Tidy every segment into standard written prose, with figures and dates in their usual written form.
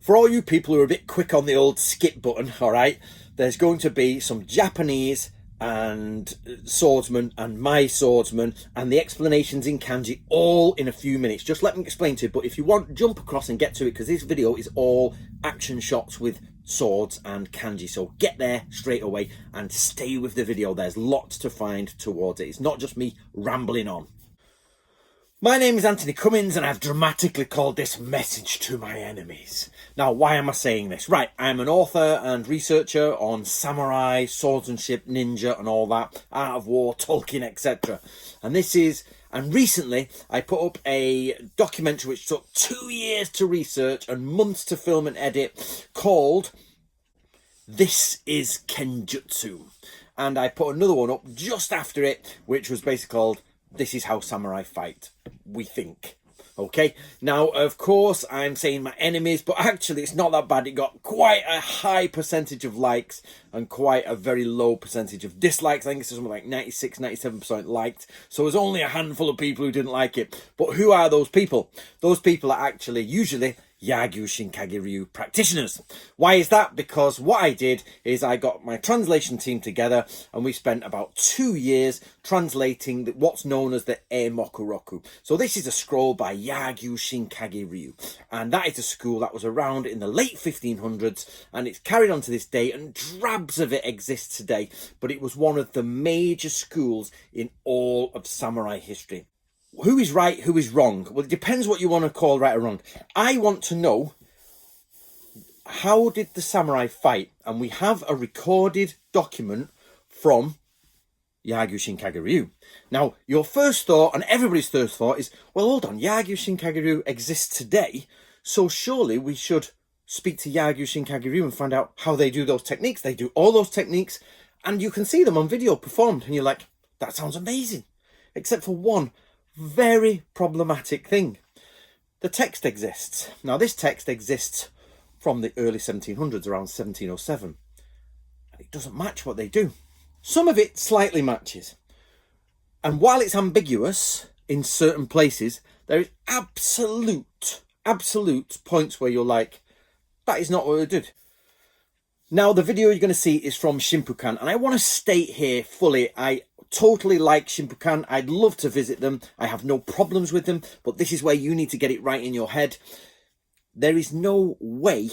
For all you people who are a bit quick on the old skip button, all right, there's going to be some Japanese and swordsman and my swordsman and the explanations in kanji all in a few minutes. Just let me explain to you, but if you want, jump across and get to it, because this video is all action shots with swords and kanji. So get there straight away and stay with the video. There's lots to find towards it. It's not just me rambling on. My name is Anthony Cummins and I've dramatically called this Message to My Enemies. Now, why am I saying this? Right, I'm an author and researcher on samurai, swordsmanship, ninja and all that, art of war, Tolkien, etc. And recently I put up a documentary which took 2 years to research and months to film and edit called This is Kenjutsu. And I put another one up just after it, which was basically called This is How Samurai Fight, we think. Okay, now of course I'm saying my enemies, but actually it's not that bad. It got quite a high percentage of likes and quite a very low percentage of dislikes. I think it's something like 96-97% liked. So there's only a handful of people who didn't like it. But who are those people? Those people are actually usually Yagyu Shinkage Ryu practitioners. Why is that? Because what I did is I got my translation team together and we spent about 2 years translating what's known as the Mokuroku. So this is a scroll by Yagyu Shinkage Ryu, and that is a school that was around in the late 1500s and it's carried on to this day, and drabs of it exist today, but it was one of the major schools in all of samurai history. Who is right, who is wrong? Well, it depends what you want to call right or wrong. I want to know, how did the samurai fight? And we have a recorded document from Yagyu Shinkage Ryu. Now, your first thought, and everybody's first thought, is, well, hold on, Yagyu Shinkage Ryu exists today, so surely we should speak to Yagyu Shinkage Ryu and find out how they do those techniques. They do all those techniques, and you can see them on video performed, and you're like, that sounds amazing. Except for one very problematic thing. The text exists. Now, this text exists from the early 1700s, around 1707, and it doesn't match what they do. Some of it slightly matches, and while it's ambiguous in certain places, there is absolute points where you're like, that is not what we did. Now, the video you're going to see is from Shimpukan, and I want to state here fully, I totally like Shimpukan. I'd love to visit them. I have no problems with them, but this is where you need to get it right in your head. There is no way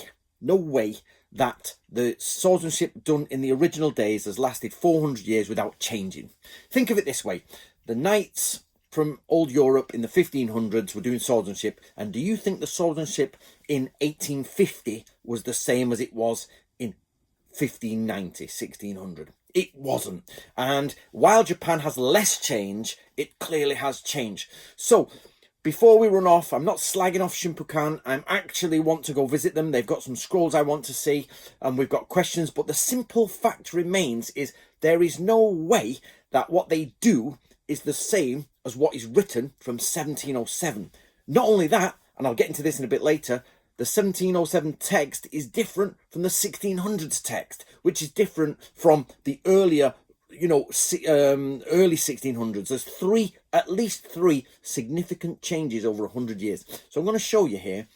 that the swordsmanship done in the original days has lasted 400 years without changing. Think of it this way. The knights from old Europe in the 1500s were doing swordsmanship, and do you think the swordsmanship in 1850 was the same as it was in 1590, 1600? It wasn't. And while Japan has less change, it clearly has change. So before we run off, I'm not slagging off Shimpukan. I actually want to go visit them. They've got some scrolls I want to see, and we've got questions. But the simple fact remains is there is no way that what they do is the same as what is written from 1707. Not only that, and I'll get into this in a bit later, the 1707 text is different from the 1600s text, which is different from the earlier, early 1600s. There's at least three significant changes over 100 years. So I'm going to show you here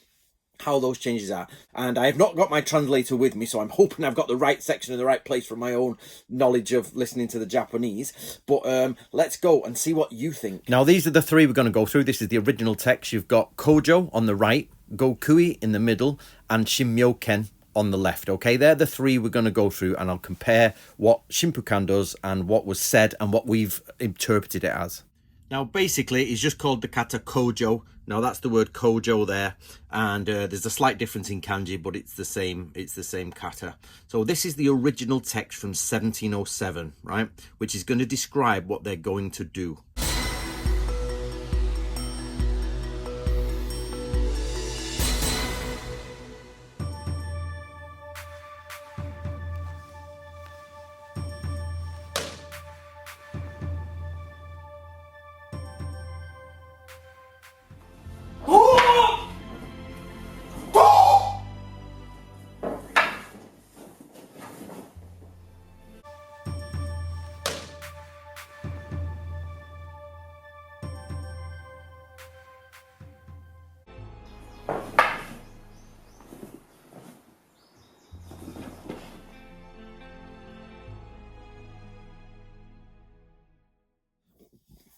how those changes are. And I have not got my translator with me, so I'm hoping I've got the right section in the right place from my own knowledge of listening to the Japanese. But let's go and see what you think. Now, these are the three we're going to go through. This is the original text. You've got Kojo on the right, Gokui in the middle, and Shimmyoken on the left. Okay, they're the three we're going to go through, and I'll compare what Shimpukan does and what was said and what we've interpreted it as. Now, basically, it's just called the kata Kojo. Now, that's the word Kojo there, and there's a slight difference in kanji, but it's the same kata. So this is the original text from 1707, right, which is going to describe what they're going to do.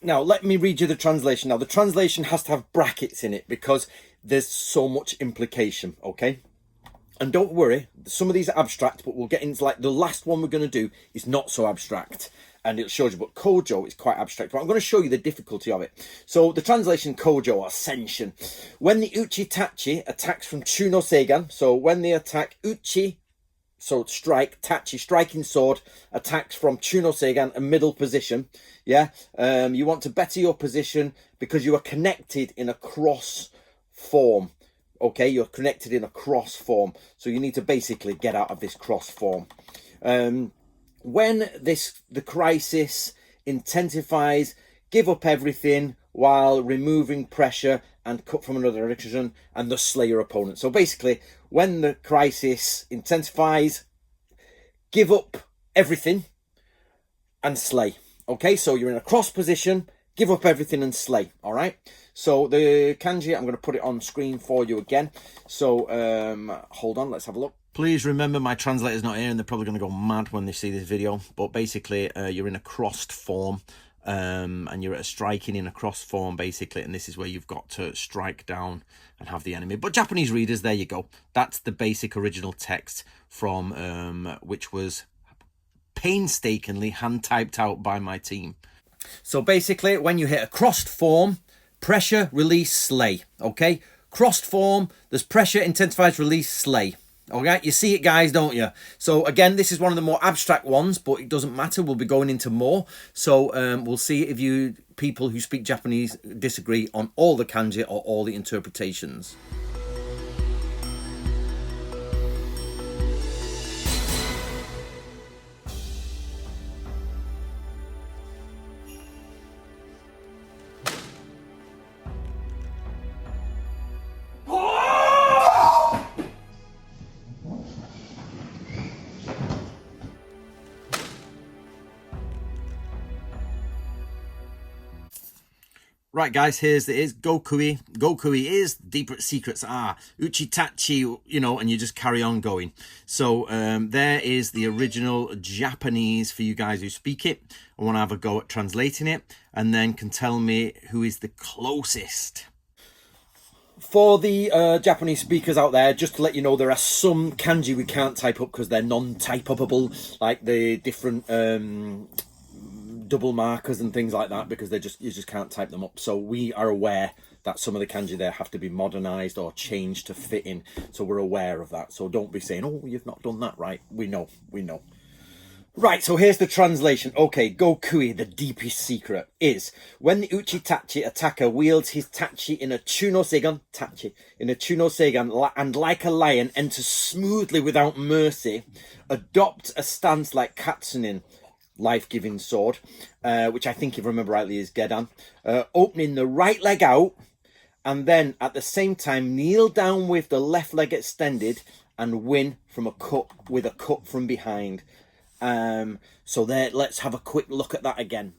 Now, let me read you the translation. Now, the translation has to have brackets in it because there's so much implication, okay? And don't worry, some of these are abstract, but we'll get into, like, the last one we're going to do is not so abstract. And it shows you, but Kojo is quite abstract. But I'm going to show you the difficulty of it. So, the translation Kojo, or Ascension. When the Uchi-Tachi attacks from Chuno Seigan, so when they attack Uchi, so strike, Tachi, striking sword, attacks from Chuno Seigan, a middle position. Yeah, you want to better your position because you are connected in a cross form. Okay, you're connected in a cross form. So you need to basically get out of this cross form. When the crisis intensifies, give up everything while removing pressure and cut from another direction and thus slay your opponent. So basically, when the crisis intensifies, give up everything and slay. Okay, so you're in a cross position, give up everything and slay. All right. So the kanji, I'm going to put it on screen for you again. So hold on, let's have a look. Please remember my translator's not here and they're probably going to go mad when they see this video. But basically, you're in a crossed form. And you're at a striking in a cross form, basically, and this is where you've got to strike down and have the enemy. But Japanese readers, there you go. That's the basic original text from which was painstakingly hand typed out by my team. So basically, when you hit a crossed form, pressure, release, slay. Okay, crossed form, there's pressure, intensifies, release, slay. Okay, you see it, guys, don't you? So again, this is one of the more abstract ones, but it doesn't matter. We'll be going into more. So we'll see if you people who speak Japanese disagree on all the kanji or all the interpretations. Right, guys, here's it is. Gokui. Gokui is deeper secrets are Uchi-Tachi, you know, and you just carry on going. So there is the original Japanese for you guys who speak it. I want to have a go at translating it and then can tell me who is the closest. For the Japanese speakers out there, just to let you know, there are some kanji we can't type up because they're non-type-upable, like the different double markers and things like that, because you just can't type them up. So we are aware that some of the kanji there have to be modernized or changed to fit in. So we're aware of that. So don't be saying, oh, you've not done that right. We know. Right, so here's the translation. Okay, Gokui, the deepest secret, is when the Uchi-Tachi attacker wields his tachi in a Chuno Seigan, and like a lion enters smoothly without mercy, adopt a stance like Katsunin, life-giving sword, which I think, if I remember rightly, is Gedan, opening the right leg out, and then at the same time kneel down with the left leg extended and win from a cut from behind. So there, let's have a quick look at that again.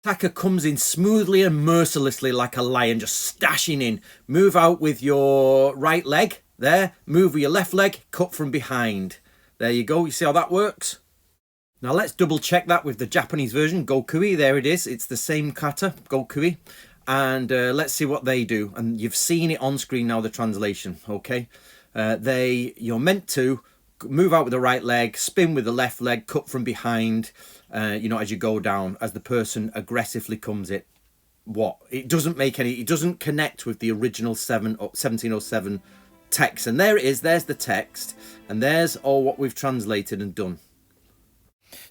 Attacker comes in smoothly and mercilessly like a lion, just stashing in. Move out with your right leg, there. Move with your left leg, cut from behind. There you go, you see how that works? Now let's double check that with the Japanese version, Gokui, there it is. It's the same kata, Gokui. And let's see what they do. And you've seen it on screen now, the translation, okay? You're meant to move out with the right leg, spin with the left leg, cut from behind, you know, as you go down, as the person aggressively comes it. It doesn't connect with the original 1707 text. And there it is, there's the text, and there's all what we've translated and done.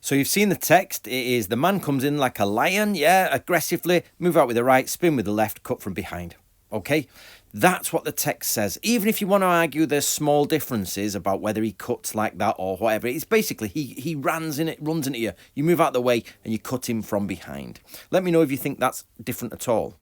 So you've seen the text. It is the man comes in like a lion, yeah, aggressively, move out with the right, spin with the left, cut from behind. Okay, that's what the text says. Even if you want to argue there's small differences about whether he cuts like that or whatever, it's basically he runs into you. You move out of the way and you cut him from behind. Let me know if you think that's different at all.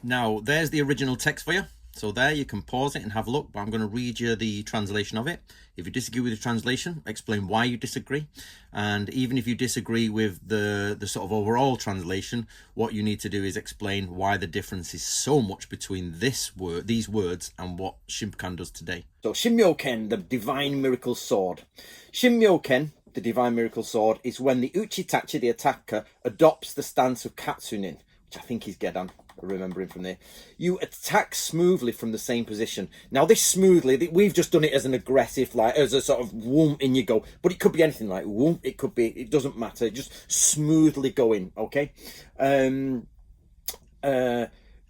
Now, there's the original text for you. So there, you can pause it and have a look, but I'm going to read you the translation of it. If you disagree with the translation, explain why you disagree. And even if you disagree with the sort of overall translation, what you need to do is explain why the difference is so much between these words and what Shimpukan does today. So Shinmyoken, the divine miracle sword. Shinmyoken, the divine miracle sword, is when the Uchitachi, the attacker, adopts the stance of Katsunin, which I think is Gedan. Remembering from there, you attack smoothly from the same position. Now this smoothly, we've just done it as an aggressive, like as a sort of whoom in you go, but it could be anything, like whoom, it could be, it doesn't matter, just smoothly go in. Okay.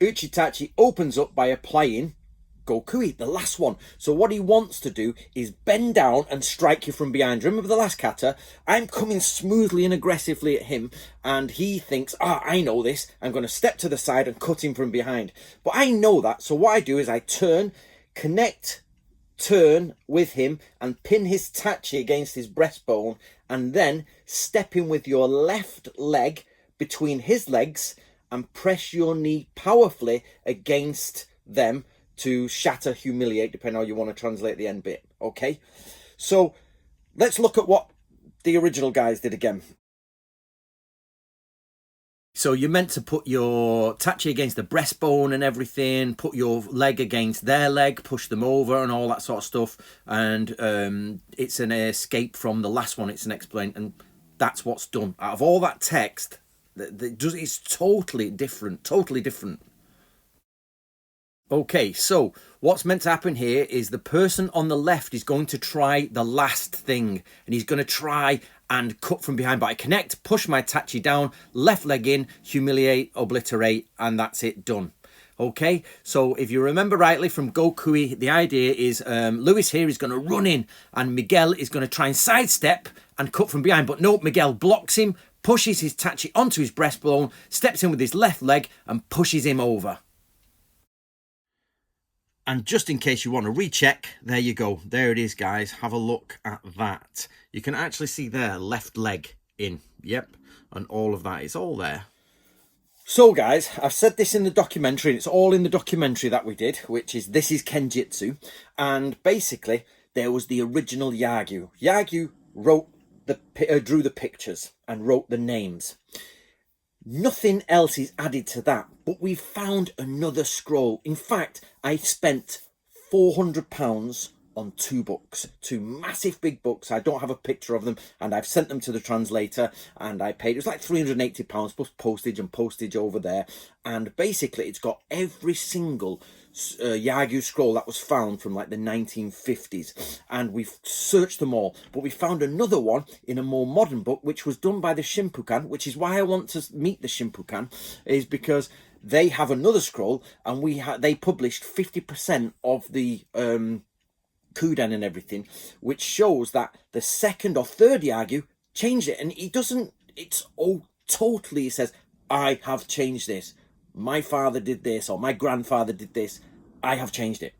Uchitachi opens up by applying Gokui, the last one. So what he wants to do is bend down and strike you from behind. Remember the last kata? I'm coming smoothly and aggressively at him, and he thinks, I know this. I'm going to step to the side and cut him from behind. But I know that, so what I do is I turn with him and pin his tachi against his breastbone, and then step in with your left leg between his legs and press your knee powerfully against them to shatter, humiliate, depending on how you want to translate the end bit. Okay, so let's look at what the original guys did again. So you're meant to put your tachi against the breastbone and everything, put your leg against their leg, push them over and all that sort of stuff. And it's an escape from the last one. It's an explain, and that's what's done. Out of all that text, it's totally different, Okay, so what's meant to happen here is the person on the left is going to try the last thing, and he's going to try and cut from behind, but I connect, push my tachi down, left leg in, humiliate, obliterate, and that's it, done. Okay, so if you remember rightly from Gokui, the idea is Lewis here is going to run in, and Miguel is going to try and sidestep and cut from behind, but no, Miguel blocks him, pushes his tachi onto his breastbone, steps in with his left leg, and pushes him over. And just in case you want to recheck, there you go. There it is, guys. Have a look at that. You can actually see there, left leg in. Yep. And all of that is all there. So, guys, I've said this in the documentary. And it's all in the documentary that we did, which is This is Kenjutsu. And basically, there was the original Yagyu. Yagyu drew the pictures and wrote the names. Nothing else is added to that, but we found another scroll. In fact, I spent £400 on 2 books, 2 massive big books. I don't have a picture of them, and I've sent them to the translator, and I paid, it was like £380 plus postage over there. And basically it's got every single Yagyu scroll that was found from like the 1950s, and we've searched them all, but we found another one in a more modern book which was done by the Shimpukan, which is why I want to meet the Shimpukan, is because they have another scroll, and they published 50% of the Kuden and everything, which shows that the second or third Yagyu changed it, and it doesn't, it's all totally, it says, I have changed this. My father did this, or my grandfather did this. I have changed it.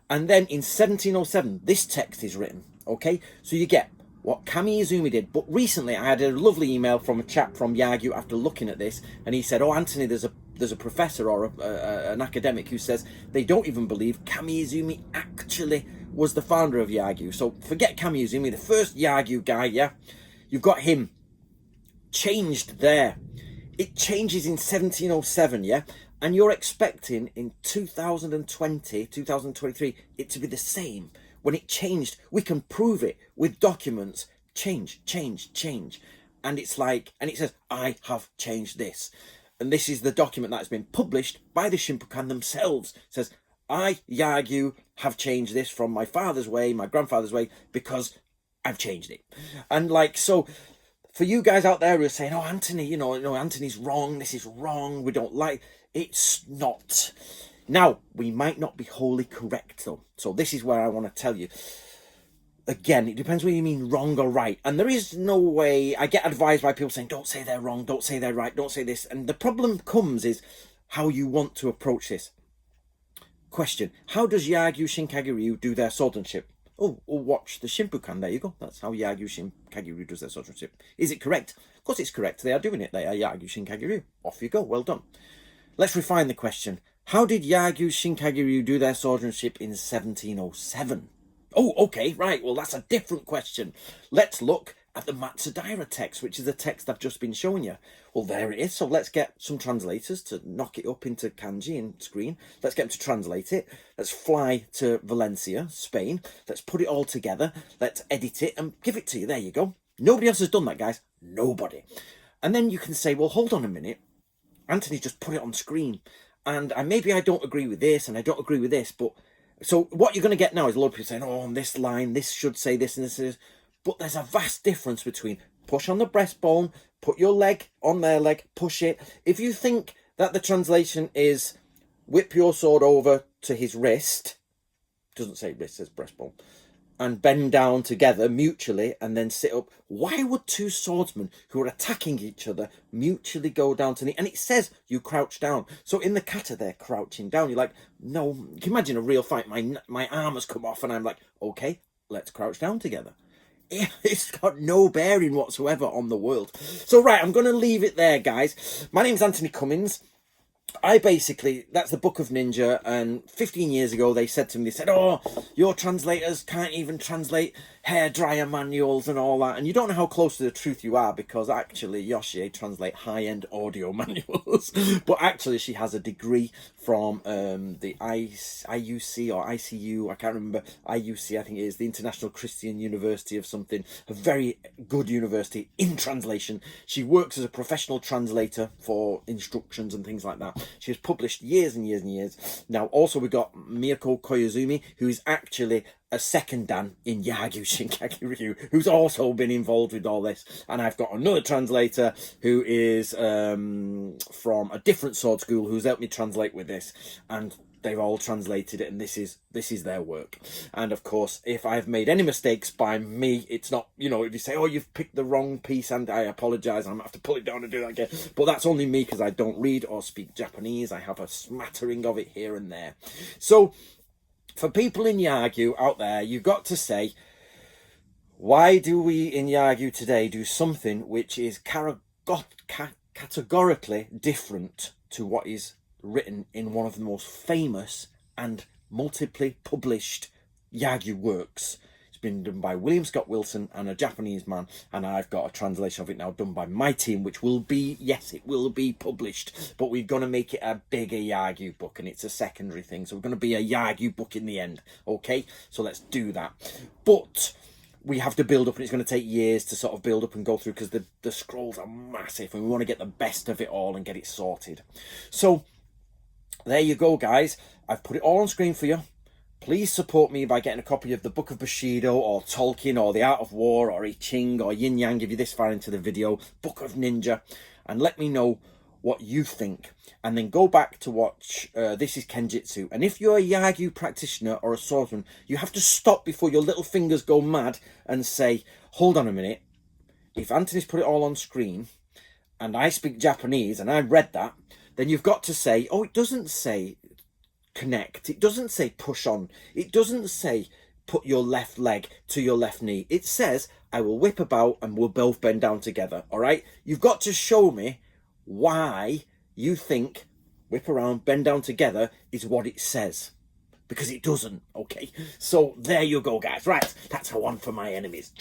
And then in 1707, this text is written. Okay, so you get what Kami Izumi did. But recently, I had a lovely email from a chap from Yagyu after looking at this, and he said, "Oh, Anthony, there's a professor or an academic who says they don't even believe Kami Izumi actually was the founder of Yagyu. So forget Kami Izumi, the first Yagyu guy. Yeah, you've got him changed there." It changes in 1707, yeah? And you're expecting in 2023, it to be the same. When it changed, we can prove it with documents. Change. And it's like, and it says, I have changed this. And this is the document that has been published by the Shimpukan themselves. It says, I, Yagyu, have changed this from my father's way, my grandfather's way, because I've changed it. And like, so for you guys out there who are saying, oh, Anthony, you know, Anthony's wrong, this is wrong, we don't like, it's not. Now, we might not be wholly correct, though. So this is where I want to tell you. Again, it depends whether you mean wrong or right. And there is no way, I get advised by people saying, don't say they're wrong, don't say they're right, don't say this. And the problem comes is how you want to approach this. Question, how does Yagyu Shinkagyu do their swordsmanship? Oh, watch the Shimpukan. There you go. That's how Yagyu Shinkagyu does their swordsmanship. Is it correct? Of course it's correct. They are doing it. They are Yagyu Shinkagyu. Off you go. Well done. Let's refine the question. How did Yagyu Shinkagyu do their swordsmanship in 1707? Oh, okay, right. Well, that's a different question. Let's look at the Matsudaira text, which is the text I've just been showing you. Well, there it is. So let's get some translators to knock it up into kanji and screen. Let's get them to translate it. Let's fly to Valencia, Spain. Let's put it all together. Let's edit it and give it to you. There you go. Nobody else has done that, guys. Nobody. And then you can say, well, hold on a minute. Anthony just put it on screen. And maybe I don't agree with this and I don't agree with this, but so what you're going to get now is a lot of people saying, oh, on this line, this should say this and this is. But there's a vast difference between push on the breastbone, put your leg on their leg, push it. If you think that the translation is whip your sword over to his wrist, doesn't say wrist, says breastbone, and bend down together mutually and then sit up. Why would two swordsmen who are attacking each other mutually go down to knee? And it says you crouch down. So in the kata, they're crouching down. You're like, no, can you imagine a real fight? My arm has come off and I'm like, okay, let's crouch down together. It's got no bearing whatsoever on the world. So, right, I'm going to leave it there, guys. My name's Anthony Cummins. That's the Book of Ninja, and 15 years ago they said to me, they said, oh, your translators can't even translate hairdryer manuals and all that, and you don't know how close to the truth you are, because actually Yoshie translate high-end audio manuals, but actually she has a degree from the IUC or ICU, I can't remember, IUC I think it is, the International Christian University of something, a very good university in translation. She works as a professional translator for instructions and things like that. She has published years and years and years. Now, also we've got Miyako Koyazumi, who is actually a second Dan in Yagyu Shinkagyu Ryu, who's also been involved with all this. And I've got another translator who is from a different sword school who's helped me translate with this. And they've all translated it, and this is their work. And of course, if I've made any mistakes by me, it's not, you know, if you say, oh, you've picked the wrong piece, and I apologize, I'm gonna have to pull it down and do that again. But that's only me, because I don't read or speak Japanese. I have a smattering of it here and there. So for people in Yagyu out there, you've got to say, why do we in Yagyu today do something which is categorically different to what is written in one of the most famous and multiply published Yagyu works? It's been done by William Scott Wilson and a Japanese man, and I've got a translation of it now done by my team, which will be, yes, it will be published, but we're going to make it a bigger Yagyu book, and it's a secondary thing, so we're going to be a Yagyu book in the end, okay? So let's do that. But we have to build up, and it's going to take years to sort of build up and go through, because the scrolls are massive, and we want to get the best of it all and get it sorted. So there you go, guys. I've put it all on screen for you. Please support me by getting a copy of the Book of Bushido or Tolkien or The Art of War or I Ching or Yin Yang if you're this far into the video, Book of Ninja, and let me know what you think. And then go back to watch This is Kenjutsu. And if you're a Yagyu practitioner or a swordsman, you have to stop before your little fingers go mad and say, hold on a minute. If Anthony's put it all on screen and I speak Japanese and I read that, then you've got to say, oh, it doesn't say connect. It doesn't say push on. It doesn't say put your left leg to your left knee. It says, I will whip about and we'll both bend down together. All right? You've got to show me why you think whip around, bend down together is what it says. Because it doesn't. Okay? So there you go, guys. Right. That's a one for my enemies.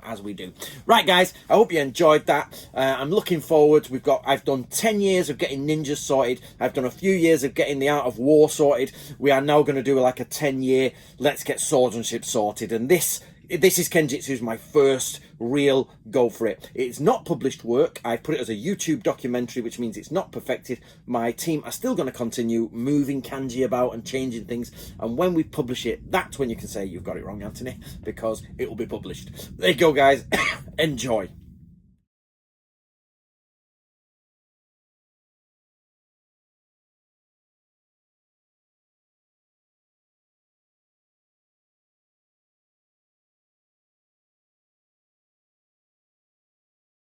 As we do. Right, guys, I hope you enjoyed that. I'm looking forward. I've done 10 years of getting ninjas sorted. I've done a few years of getting the Art of War sorted. We are now going to do like a 10-year let's get swordsmanship sorted. And this is Kenjutsu's my first real go for it. It's not published work. I put it as a YouTube documentary, which means it's not perfected. My team are still going to continue moving kanji about and changing things. And when we publish it, that's when you can say you've got it wrong, Anthony, because it will be published. There you go, guys. Enjoy.